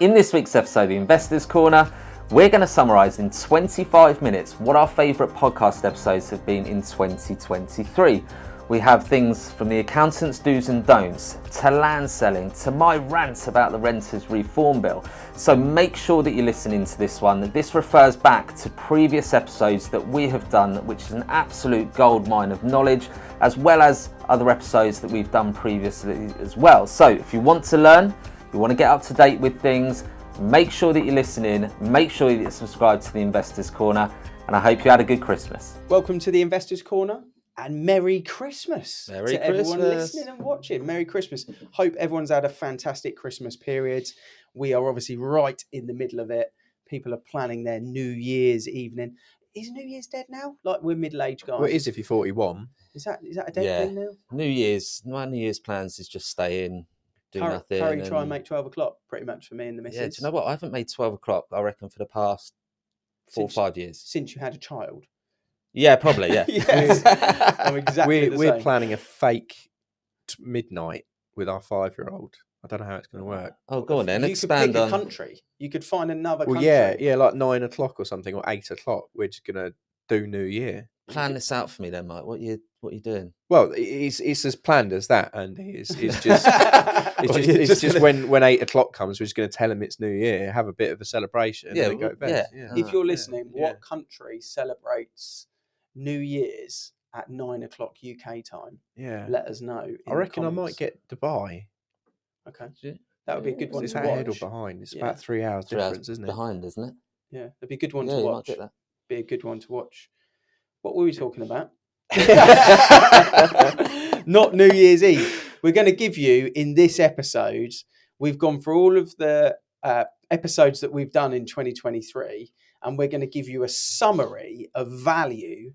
In this week's episode of the Investors Corner, we're going to summarise in 25 minutes what our favourite podcast episodes have been in 2023. We have things from the accountant's do's and don'ts, to land selling, to my rant about the renters reform bill. So make sure that you're listening to this one. This refers back to previous episodes that we have done, which is an absolute goldmine of knowledge, as well as other episodes that we've done previously as well. So if you want to learn, you want to get up to date with things, make sure that you're listening, make sure that you're subscribed to the Investors Corner, and I hope you had a good Christmas. Welcome to the Investors Corner and Merry Christmas Merry to everyone Christmas. listening and watching. Merry Christmas. Hope everyone's had a fantastic Christmas period. We are obviously right in the middle of it. People are planning their New Year's evening. Is New Year's dead now? Like, we're middle-aged guys. Well, it is if you're 41. Is that a dead thing now? My New Year's plans is just stay in, do nothing. Curry try and make 12 o'clock, pretty much, for me and the missus. Yeah, do you know what? I haven't made 12 o'clock, I reckon, for the past 4 or 5 years. Since you had a child. Yeah, probably, yeah. Yes, I'm exactly the We're same. planning a fake midnight with our 5-year-old. I don't know how it's going to work. Oh, go on then, you expand could pick on... a country. You could find another Well, country. yeah, like 9 o'clock or something, or 8 o'clock. We're just going to do New Year. Plan this out for me then, Mike. What are you doing? Well, it's as planned as that, and it's just when 8 o'clock comes, we're just going to tell him it's New Year, have a bit of a celebration, and then go to bed. Yeah. If you're listening, what country celebrates New Year's at 9 o'clock UK time? Yeah, let us know. I reckon I might get Dubai. Okay, that would be a good one Is to that ahead or watch. behind? It's about 3 hours difference, isn't it? Behind, isn't it? Yeah, that'd be a good one to you watch. might get that. Be a good one to watch. What were we talking about? Not New Year's Eve. We're going to give you, in this episode, we've gone through all of the episodes that we've done in 2023, and we're going to give you a summary of value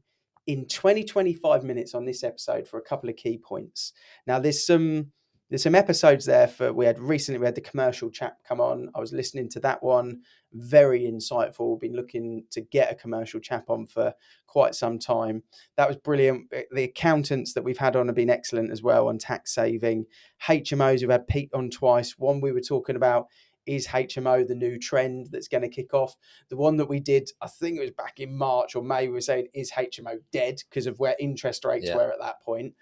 in 25 minutes on this episode for a couple of key points. Now, there's some episodes there we had the commercial chap come on. I was listening to that one. Very insightful. We've been looking to get a commercial chap on for quite some time. That was brilliant. The accountants that we've had on have been excellent as well on tax saving. HMOs, we've had Pete on twice. One we were talking about, is HMO the new trend that's going to kick off? The one that we did, I think it was back in March or May, we were saying, is HMO dead because of where interest rates were at that point?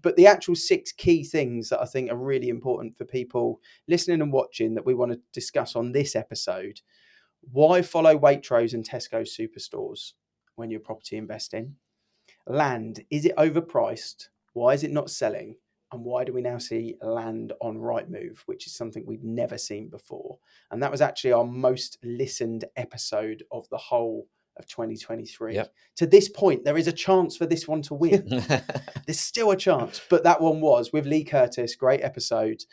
But the actual 6 key things that I think are really important for people listening and watching that we want to discuss on this episode. Why follow Waitrose and Tesco superstores when you're property investing? Land, is it overpriced? Why is it not selling? And why do we now see land on Rightmove, which is something we've never seen before? And that was actually our most listened episode of the whole of 2023. Yep. To this point, there is a chance for this one to win. There's still a chance, but that one was with Lee Curtis. Great episode.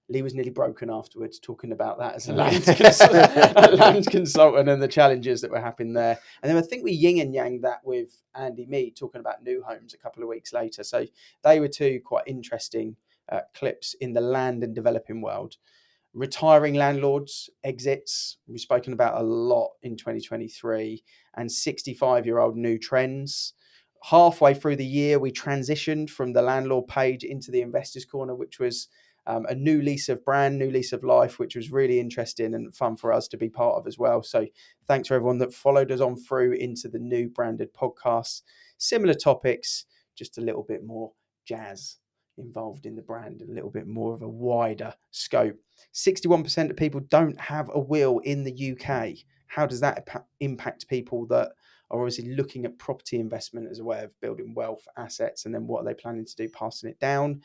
Lee was nearly broken afterwards talking about that as a land consultant and the challenges that were happening there. And then I think we yin and yang that with Andy Mead talking about new homes a couple of weeks later. So they were 2 quite interesting clips in the land and developing world. Retiring landlords, exits, we've spoken about a lot in 2023, and 65-year-old new trends. Halfway through the year, we transitioned from the landlord page into the Investors Corner, which was a new lease of brand, new lease of life, which was really interesting and fun for us to be part of as well. So thanks for everyone that followed us on through into the new branded podcasts. Similar topics, just a little bit more jazz involved in the brand, a little bit more of a wider scope. 61% of people don't have a will in the UK. How does that impact people that are obviously looking at property investment as a way of building wealth, assets, and then what are they planning to do, passing it down?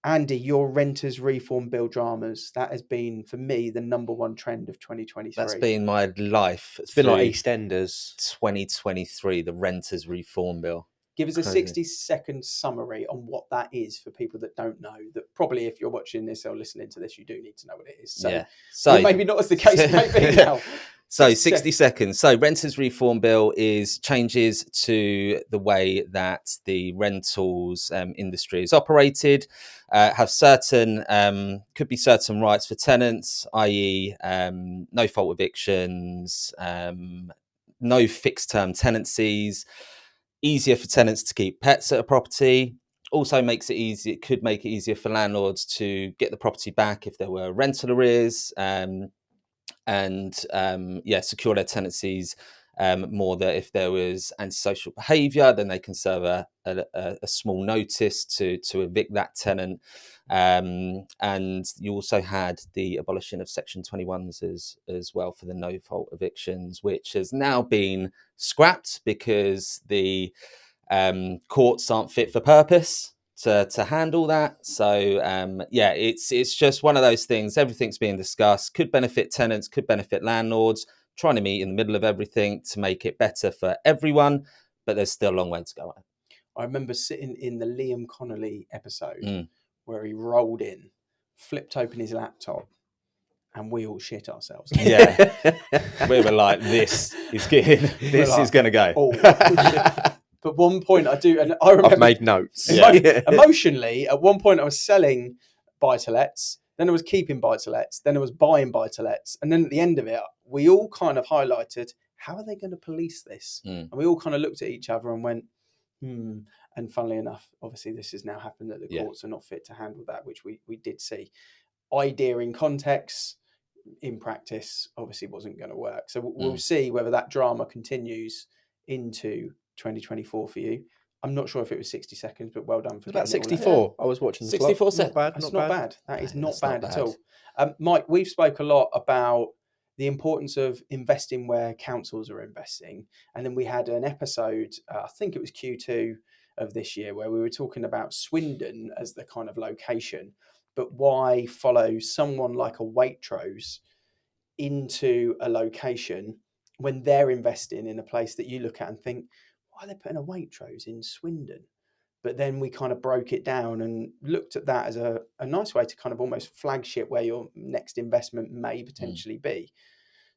Andy, your renters reform bill dramas, that has been, for me, the number one trend of 2023. That's been my life. It's been like EastEnders. 2023, the renters reform bill. Give us a 60-second summary on what that is for people that don't know. That probably, if you're watching this or listening to this, you do need to know what it is. So well, maybe not as the case may be now. So 60 seconds. So renters reform bill is changes to the way that the rentals industry is operated, have certain, could be certain rights for tenants, i.e. No fault evictions, no fixed term tenancies, easier for tenants to keep pets at a property, Also makes it easy. It could make it easier for landlords to get the property back if there were rental arrears, and secure their tenancies more. That if there was antisocial behaviour, then they can serve a small notice to evict that tenant. And you also had the abolition of Section 21s as well for the no fault evictions, which has now been scrapped because the courts aren't fit for purpose to handle that. So it's just one of those things. Everything's being discussed. Could benefit tenants, could benefit landlords. Trying to meet in the middle of everything to make it better for everyone, but there's still a long way to go. I remember sitting in the Liam Connolly episode where he rolled in, flipped open his laptop, and we all shit ourselves. Yeah, we were like, "This is good. This is going to go." Oh. But one point I do, and I remember I've made notes. Emotionally, at one point I was selling buy-to-lets, then I was keeping buy-to-lets, then I was buying buy-to-lets, and then at the end of it, we all kind of highlighted, how are they going to police this? And we all kind of looked at each other and went, And funnily enough, obviously this has now happened that the courts are not fit to handle that, which we did see. Idea in context, in practice, obviously wasn't going to work. So we'll see whether that drama continues into 2024 for you. I'm not sure if it was 60 seconds, but well done for about 64. I was watching 64 seconds. Not bad. That's not bad. That is not bad at all. Mike, we've spoke a lot about the importance of investing where councils are investing. And then we had an episode, I think it was Q2 of this year, where we were talking about Swindon as the kind of location, but why follow someone like a Waitrose into a location when they're investing in a place that you look at and think, why are they putting a Waitrose in Swindon? But then we kind of broke it down and looked at that as a nice way to kind of almost flagship where your next investment may potentially be.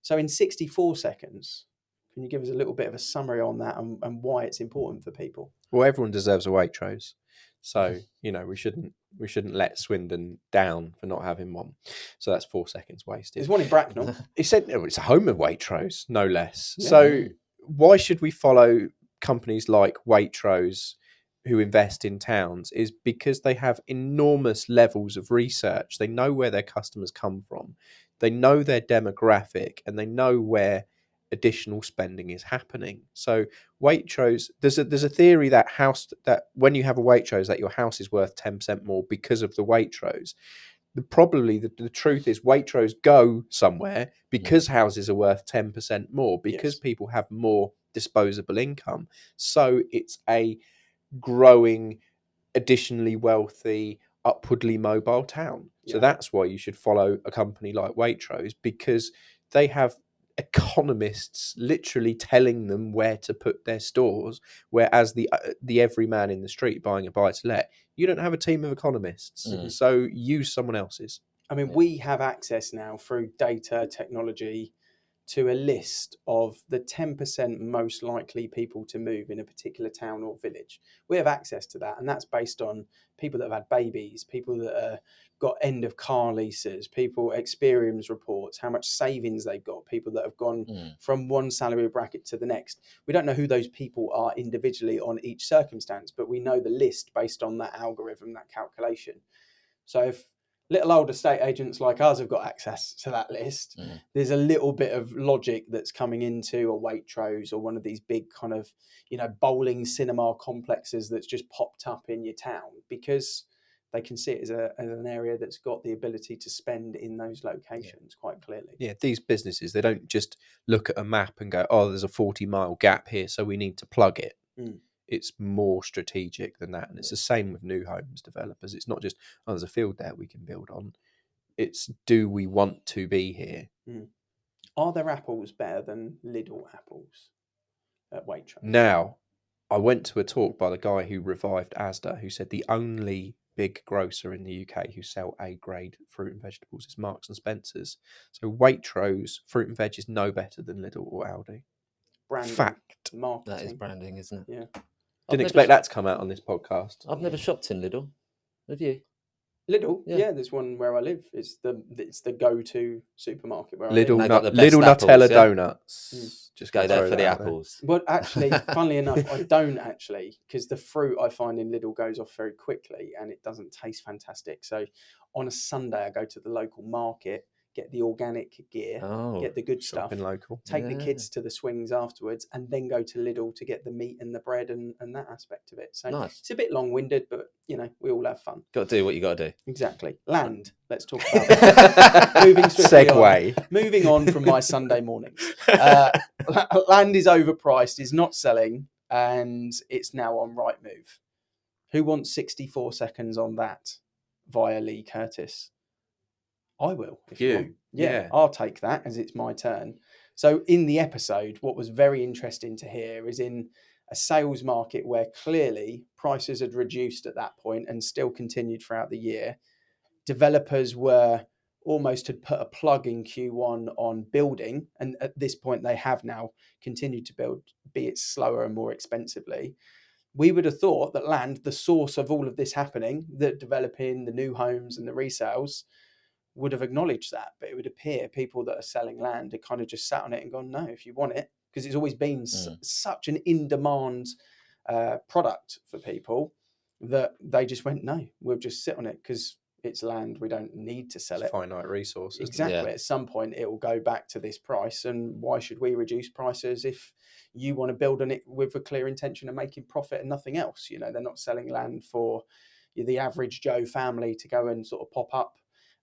So in 64 seconds, can you give us a little bit of a summary on that and why it's important for people? Well, everyone deserves a Waitrose. So, we shouldn't let Swindon down for not having one. So that's 4 seconds wasted. There's one in Bracknell. He said it's a home of Waitrose, no less. Yeah. So why should we follow companies like Waitrose who invest in towns? Is because they have enormous levels of research. They know where their customers come from. They know their demographic, and they know where additional spending is happening. So Waitrose, there's a theory that when you have a Waitrose, that your house is worth 10% more because of the Waitrose. The truth is Waitrose go somewhere because houses are worth 10% more, because people have more disposable income. So it's a growing, additionally wealthy, upwardly mobile town. So that's why you should follow a company like Waitrose, because they have economists literally telling them where to put their stores, whereas the everyman in the street buying a buy-to-let, you don't have a team of economists. So use someone else's. I mean, we have access now through data technology to a list of the 10% most likely people to move in a particular town or village. We have access to that, and that's based on people that have had babies, people that got end of car leases, people experience reports, how much savings they've got, people that have gone from one salary bracket to the next. We don't know who those people are individually on each circumstance, but we know the list based on that algorithm, that calculation. So if little old estate agents like us have got access to that list, there's a little bit of logic that's coming into a Waitrose or one of these big kind of, bowling cinema complexes that's just popped up in your town, because they can see it as an area that's got the ability to spend in those locations quite clearly. Yeah, these businesses, they don't just look at a map and go, oh, there's a 40-mile gap here, so we need to plug it. It's more strategic than that. And it's the same with new homes developers. It's not just, oh, there's a field there we can build on. It's, do we want to be here? Are their apples better than Lidl apples at Waitrose? Now, I went to a talk by the guy who revived Asda, who said the only big grocer in the UK who sell A-grade fruit and vegetables is Marks and Spencer's. So Waitrose fruit and veg is no better than Lidl or Aldi. Branding, fact. marketing. That is branding, isn't it? Yeah. Didn't expect that to come out on this podcast. I've never shopped in Lidl. Have you? Lidl, Yeah. yeah, there's one where I live. It's the go-to supermarket where I Lidl, live. They got the best Lidl apples, Nutella yeah? donuts. Just Go gonna there throw for the that out there. apples. But actually, funnily enough, I don't actually, because the fruit I find in Lidl goes off very quickly and it doesn't taste fantastic. So on a Sunday, I go to the local market, get the organic gear, Oh, get the good stuff, Shopping local. take the yeah. kids to the swings afterwards, and then go to Lidl to get the meat and the bread and that aspect of it. So Nice. it's a bit long-winded, but we all have fun. Got to do what you got to do. Exactly. Land. Let's talk about that. Moving swiftly Segue. on. Moving on from my Sunday mornings. Land is overpriced, is not selling, and it's now on Rightmove. Who wants 64 seconds on that via Lee Curtis? I will. If you want. Yeah. I'll take that as it's my turn. So in the episode, what was very interesting to hear is in a sales market where clearly prices had reduced at that point and still continued throughout the year, developers were almost had put a plug in Q1 on building. And at this point, they have now continued to build, be it slower and more expensively. We would have thought that land, the source of all of this happening, the developing, the new homes and the resales, would have acknowledged that. But it would appear people that are selling land are kind of just sat on it and gone, no, if you want it, because it's always been such an in-demand product for people that they just went, no, we'll just sit on it because it's land. We don't need to sell it. Finite resources. Exactly. Yeah. At some point, it will go back to this price. And why should we reduce prices if you want to build on it with a clear intention of making profit and nothing else? They're not selling land for the average Joe family to go and sort of pop up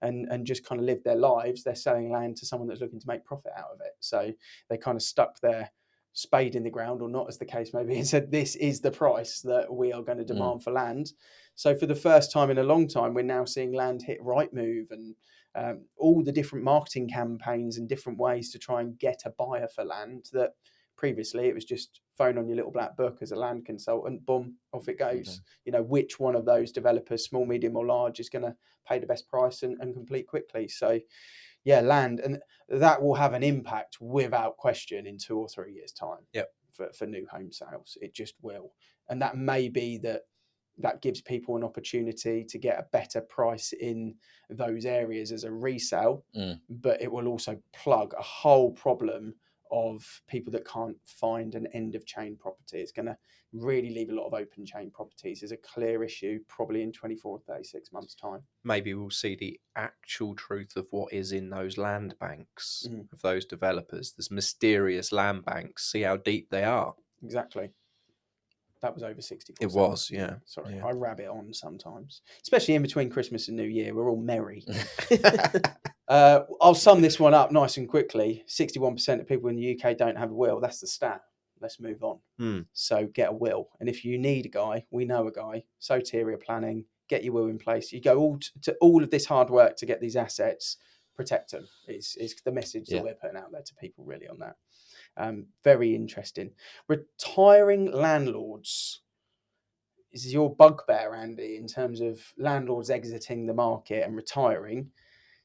and just kind of live their lives. They're selling land to someone that's looking to make profit out of it. So they kind of stuck their spade in the ground, or not, as the case may be, and said, this is the price that we are going to demand for land. So for the first time in a long time, we're now seeing land hit Rightmove and all the different marketing campaigns and different ways to try and get a buyer for land that previously it was just phone on your little black book as a land consultant, boom, off it goes. Which one of those developers, small, medium or large, is going to pay the best price and complete quickly. So yeah, land, and that will have an impact without question in 2 or 3 years' time. Yep. For new home sales, it just will. And that may be that gives people an opportunity to get a better price in those areas as a resale, but it will also plug a whole problem of people that can't find an end of chain property. It's going to really leave a lot of open chain properties as a clear issue, probably in 24 or 36 months' time. Maybe we'll see the actual truth of what is in those land banks of those developers. There's mysterious land banks. See how deep they are. Exactly. That was over 64 It seconds. was, yeah. Sorry, yeah. I rabbit on sometimes, especially in between Christmas and New Year. We're all merry. I'll sum this one up nice and quickly. 61% of people in the UK don't have a will. That's the stat. Let's move on. So get a will. And if you need a guy, we know a guy. Soteria planning, get your will in place. You go to all of this hard work to get these assets, protect them. Is the message that we're putting out there to people really on that. Very interesting. Retiring landlords is your bugbear, Andy, in terms of landlords exiting the market and retiring.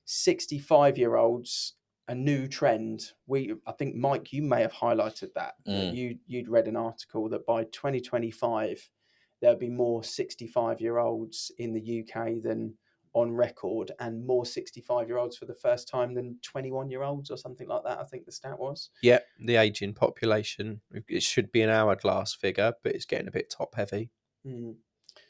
65-year-olds, a new trend. I think, Mike, you may have highlighted that you'd read an article that by 2025 there'll be more 65-year-olds in the UK than on record, and more 65-year-olds for the first time than 21-year-olds or something like that, I think the stat was. Yeah, the ageing population. It should be an hourglass figure, but it's getting a bit top heavy.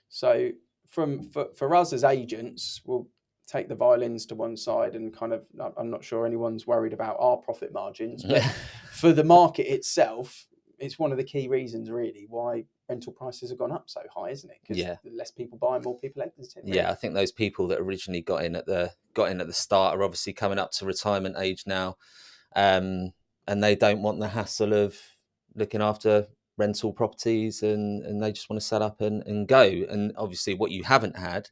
So for us as agents, we'll take the violins to one side and kind of, I'm not sure anyone's worried about our profit margins, but for the market itself, it's one of the key reasons really why rental prices have gone up so high, isn't it? Because less people buy, more people exit. Really. Yeah, I think those people that originally got in at the start are obviously coming up to retirement age now, and they don't want the hassle of looking after rental properties, and they just want to set up and go. And obviously, what you haven't had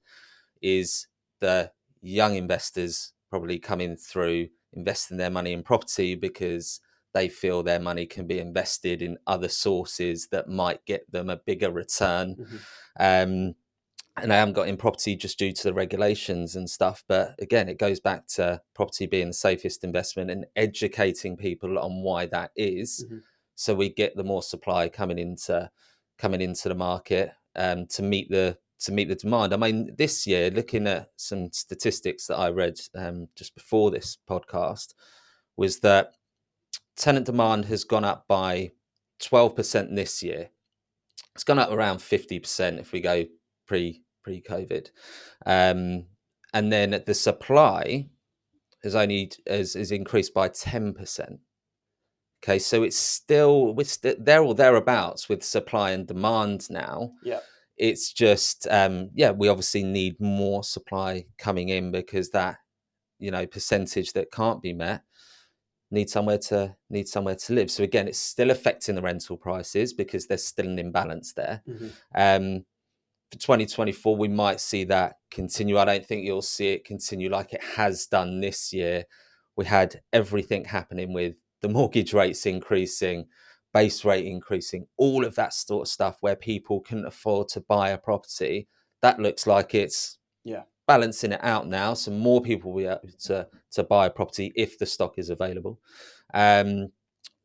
is the young investors probably coming through, investing their money in property because they feel their money can be invested in other sources that might get them a bigger return. And they haven't got in property just due to the regulations and stuff. But again, it goes back to property being the safest investment and educating people on why that is. So we get the more supply coming into the market to meet the to meet the demand. I mean, this year, looking at some statistics that I read just before this podcast, was that tenant demand has gone up by 12% this year. It's gone up around 50% if we go pre-COVID, and then the supply has increased by 10%. Okay, so it's still there or thereabouts with supply and demand now. Yeah. It's just we obviously need more supply coming in, because that percentage that can't be met need somewhere to live. So again, it's still affecting the rental prices because there's still an imbalance there. For 2024, we might see that continue. I don't think you'll see it continue like it has done this year. We had everything happening with the mortgage rates increasing, base rate increasing, all of that sort of stuff where people couldn't afford to buy a property. That looks like it's balancing it out now. So more people will be able to buy a property if the stock is available.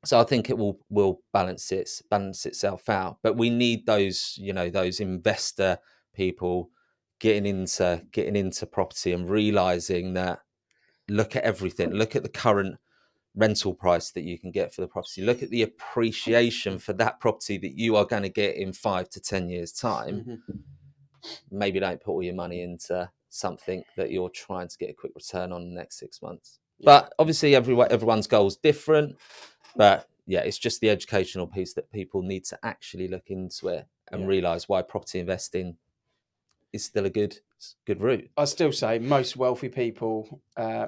So I think it will balance itself out. But we need those, those investor people getting into property and realizing that, look at everything, look at the current rental price that you can get for the property, look at the appreciation for that property that you are going to get in 5 to 10 years time. Maybe don't put all your money into something that you're trying to get a quick return on in the next 6 months. But obviously everyone's goal is different. But yeah, it's just the educational piece that people need to actually look into it and realize why property investing is still a good route. I still say most wealthy people,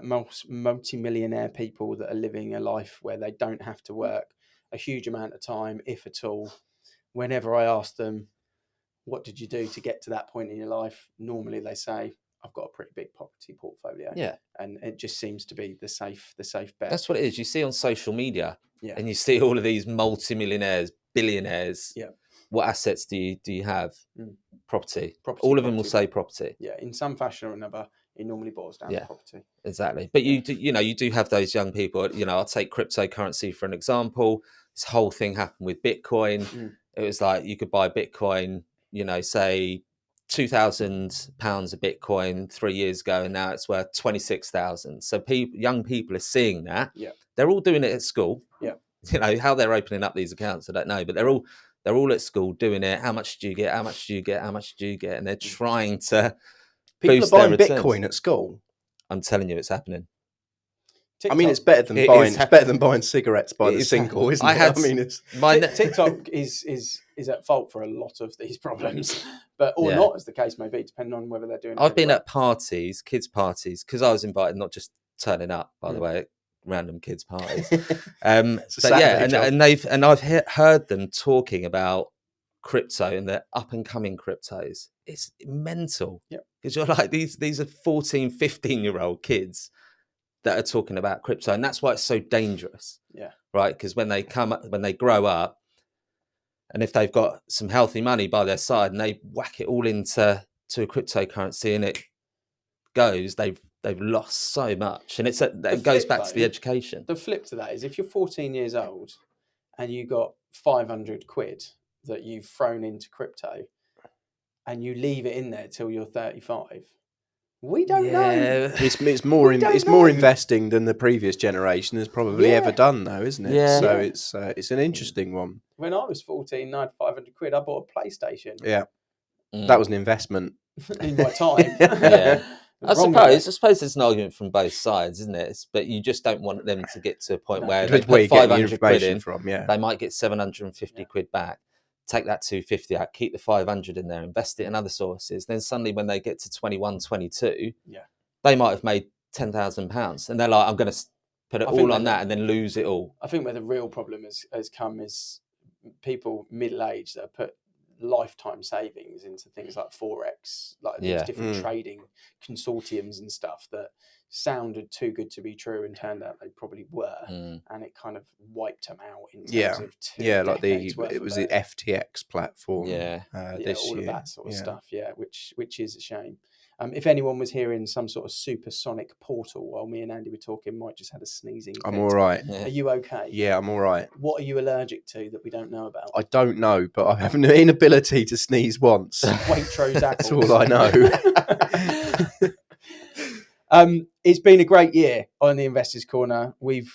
most multi-millionaire people that are living a life where they don't have to work a huge amount of time, if at all. Whenever I ask them, what did you do to get to that point in your life? Normally they say, I've got a pretty big property portfolio. Yeah. And it just seems to be the safe bet. That's what it is. You see on social media, and you see all of these multi-millionaires, billionaires. Yeah. What assets do you have? Property. All of them will say property. Yeah, in some fashion or another, it normally boils down to property. Exactly. But you do have those young people. I'll take cryptocurrency for an example. This whole thing happened with Bitcoin. It was like you could buy Bitcoin, say £2,000 a Bitcoin 3 years ago, and now it's worth 26,000. So young people are seeing that. Yeah. They're all doing it at school. Yeah. How they're opening up these accounts, I don't know, but they're all at school doing it. How much do you get? How much do you get? How much do you get? And they're trying to people boost are buying their returns. Bitcoin at school. I'm telling you, it's happening. TikTok, I mean, it's better than buying cigarettes by the single, isn't it? TikTok is at fault for a lot of these problems, but not, as the case may be, depending on whether they're doing. I've been at parties, kids' parties, because I was invited, not just turning up, by the way, random kids' parties. And I've heard them talking about crypto and the up and coming cryptos. It's mental. Yeah, because you're like these are 14, 15-year-old kids that are talking about crypto, and that's why it's so dangerous. Yeah, right. Because when they grow up, and if they've got some healthy money by their side and they whack it all into a cryptocurrency and it goes, they've lost so much. And it goes back to the education. The flip to that is, if you're 14 years old and you got 500 quid that you've thrown into crypto and you leave it in there till you're 35, we don't know. It's more investing than the previous generation has probably ever done, though, isn't it? Yeah. So it's an interesting one. When I was 14, I had 500 quid. I bought a PlayStation. Yeah, that was an investment in my time. Yeah. I suppose there's an argument from both sides, isn't it? But you just don't want them to get to a point where they put 500 quid in. They might get 750 quid back. Take that 250 out, keep the 500 in there, invest it in other sources. Then suddenly when they get to 21, 22, they might have made £10,000. And they're like, I'm going to put it all on that and then lose it all. I think where the real problem has come is people middle-aged that have put lifetime savings into things like Forex, like these different trading consortiums and stuff that sounded too good to be true and turned out they probably were, and it kind of wiped them out in terms of 2 like decades worth it of was the FTX platform. This all year. of that sort of stuff. Yeah, which is a shame. If anyone was hearing some sort of supersonic portal while me and Andy were talking, Mike just had a sneezing fit. I'm all right. Are you okay? Yeah, I'm all right. What are you allergic to that we don't know about? I don't know, but I have an inability to sneeze once. Waitrose apples. That's all I know. It's been a great year on the Investors Corner. We've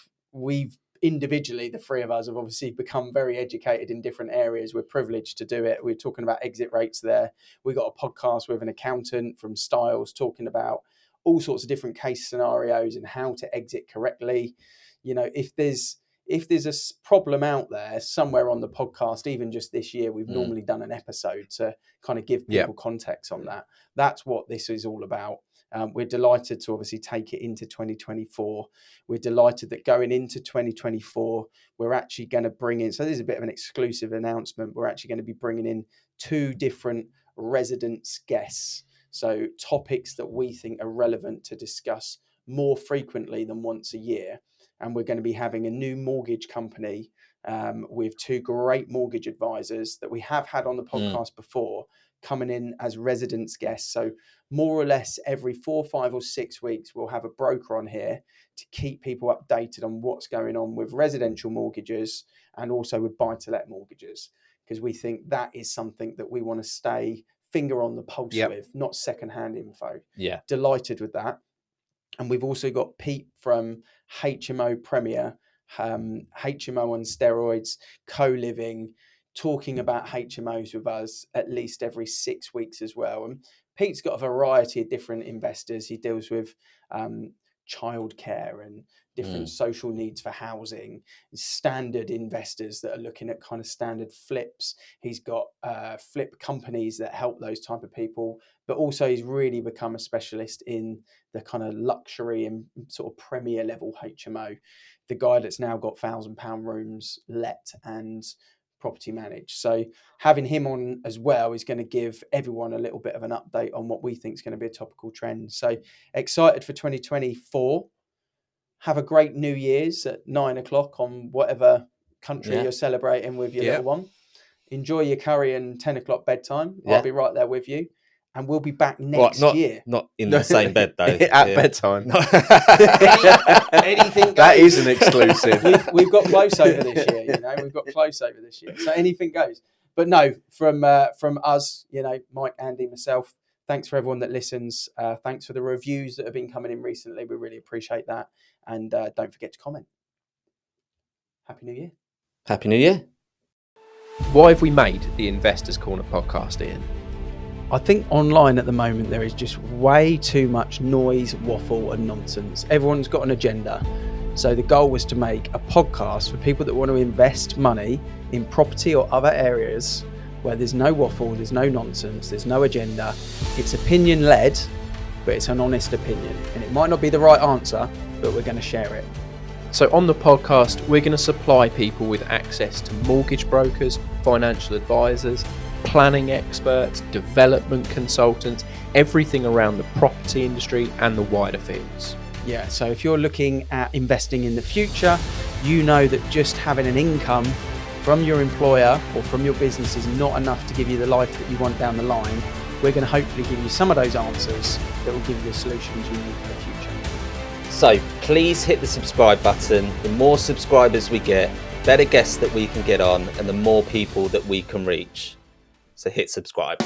individually, the three of us have obviously become very educated in different areas. We're privileged to do it. We're talking about exit rates there. We got a podcast with an accountant from Styles talking about all sorts of different case scenarios and how to exit correctly. You know, if there's a problem out there somewhere on the podcast, even just this year, we've normally done an episode to kind of give people context on that. That's what this is all about. We're delighted to obviously take it into 2024. We're delighted that going into 2024, we're actually going to bring in, so this is a bit of an exclusive announcement, we're actually going to be bringing in 2 different residence guests. So topics that we think are relevant to discuss more frequently than once a year. And we're going to be having a new mortgage company with 2 great mortgage advisors that we have had on the podcast before, coming in as residence guests. So more or less every 4, 5 or 6 weeks, we'll have a broker on here to keep people updated on what's going on with residential mortgages and also with buy-to-let mortgages, because we think that is something that we want to stay finger on the pulse with, not secondhand info. Yeah. Delighted with that. And we've also got Pete from HMO Premier, HMO on steroids, co-living, talking about HMOs with us at least every 6 weeks as well. And Pete's got a variety of different investors. He deals with childcare and different social needs for housing, standard investors that are looking at kind of standard flips. He's got flip companies that help those type of people, but also he's really become a specialist in the kind of luxury and sort of premier level HMO. The guy that's now got £1,000 rooms let and property managed. So having him on as well is going to give everyone a little bit of an update on what we think is going to be a topical trend. So excited for 2024. Have a great New Year's at 9 o'clock on whatever country you're celebrating with your little one. Enjoy your curry and 10 o'clock bedtime. I'll be right there with you. And we'll be back next year. Not in the same bed, though. At bedtime. Anything goes. That is an exclusive. We've got close over this year, you know. We've got close over this year. So anything goes. But no, from us, you know, Mike, Andy, myself, thanks for everyone that listens. Thanks for the reviews that have been coming in recently. We really appreciate that. And don't forget to comment. Happy New Year. Happy New Year. Why have we made the Investors Corner podcast, Ian? I think online at the moment there is just way too much noise, waffle and nonsense. Everyone's got an agenda. So the goal was to make a podcast for people that want to invest money in property or other areas where there's no waffle, there's no nonsense, there's no agenda. It's opinion led, but it's an honest opinion. And it might not be the right answer, but we're going to share it. So on the podcast, we're going to supply people with access to mortgage brokers, financial advisors, planning experts, development consultants, everything around the property industry and the wider fields. Yeah, so if you're looking at investing in the future, you know that just having an income from your employer or from your business is not enough to give you the life that you want down the line. We're going to hopefully give you some of those answers that will give you the solutions you need for the future. So please hit the subscribe button. The more subscribers we get, better guests that we can get on and the more people that we can reach. So hit subscribe.